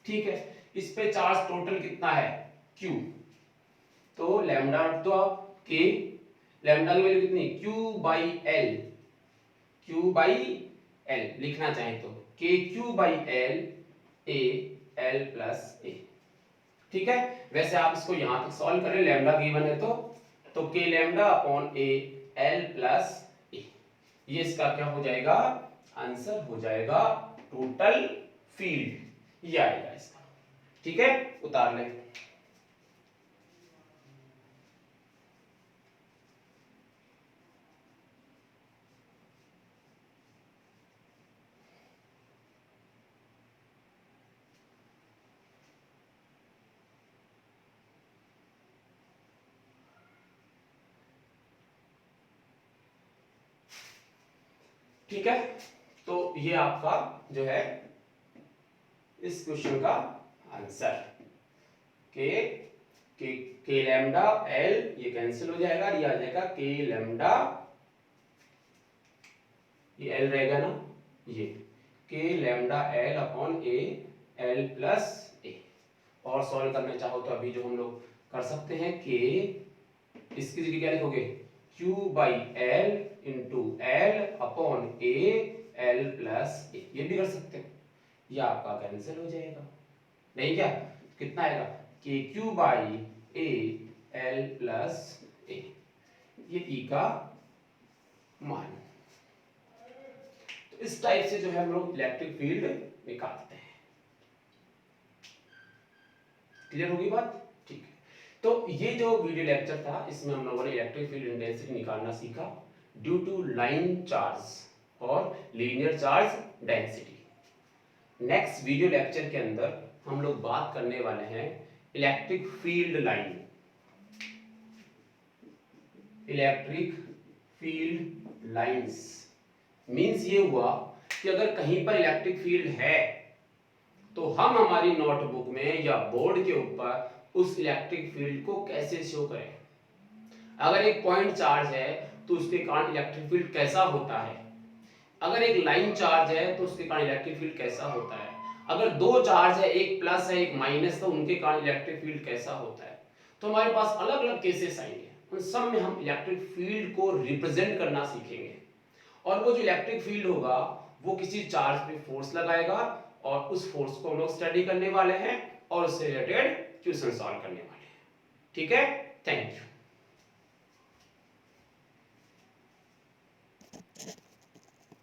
A: ठीक है। इस पे चार्ज टोटल कितना है? q, तो लैम्डा तो आप के लैम्डा की वैल्यू कितनी? q बाई l लिखना चाहें तो के q by l a l plus a, ठीक है। वैसे आप इसको यहां तक सॉल्व करें, लैम्डा गिवन है तो के lambda upon a l plus a, ये इसका क्या हो जाएगा? आंसर हो जाएगा टोटल फील्ड, ये आएगा इसका, ठीक है। उतार लें, ठीक है। तो ये आपका जो है इस क्वेश्चन का आंसर, के लैम्डा एल ये कैंसिल हो जाएगा, ये आ जाएगा के लैम्डा, ये एल रहेगा ना, ये k lambda l upon a l plus a, और सॉल्व करना चाहो तो अभी जो हम लोग कर सकते हैं के, इसकी जगह क्या लिखोगे? q by l into l upon a l plus a, ये भी कर सकते हो, ये आपका कैंसिल हो जाएगा, नहीं क्या? कितना आएगा? K q by a l plus a, ये ई का मान। तो इस टाइप से जो है हम लोग इलेक्ट्रिक फील्ड निकालते हैं, क्लियर होगी बात? ठीक है। तो ये जो वीडियो लेक्चर था इसमें हम लोगों ने इलेक्ट्रिक फील्ड इंटेंसिटी निकालना सीखा ड्यू टू लाइन चार्ज और linear charge density. Next video lecture के अंदर हम लोग बात करने वाले हैं electric field line, electric field lines. Means ये हुआ कि अगर कहीं पर इलेक्ट्रिक फील्ड है तो हम हमारी नोटबुक में या बोर्ड के ऊपर उस इलेक्ट्रिक फील्ड को कैसे शो करें। अगर एक पॉइंट चार्ज है तो उसके कारण इलेक्ट्रिक फील्ड कैसा होता है, अगर एक लाइन चार्ज है तो उसके कारण इलेक्ट्रिक फील्ड कैसा होता है, अगर दो चार्ज है, एक प्लस है एक माइनस, तो उनके कारण इलेक्ट्रिक फील्ड कैसा होता है। तो हमारे पास अलग अलग केसेस आएंगे, उन सब में हम इलेक्ट्रिक फील्ड को रिप्रेजेंट करना सीखेंगे, और वो जो इलेक्ट्रिक फील्ड होगा वो किसी चार्ज पे फोर्स लगाएगा और उस फोर्स को हम लोग स्टडी करने वाले हैं और उससे रिलेटेड क्वेश्चन सॉल्व करने वाले हैं, ठीक है। Thank you.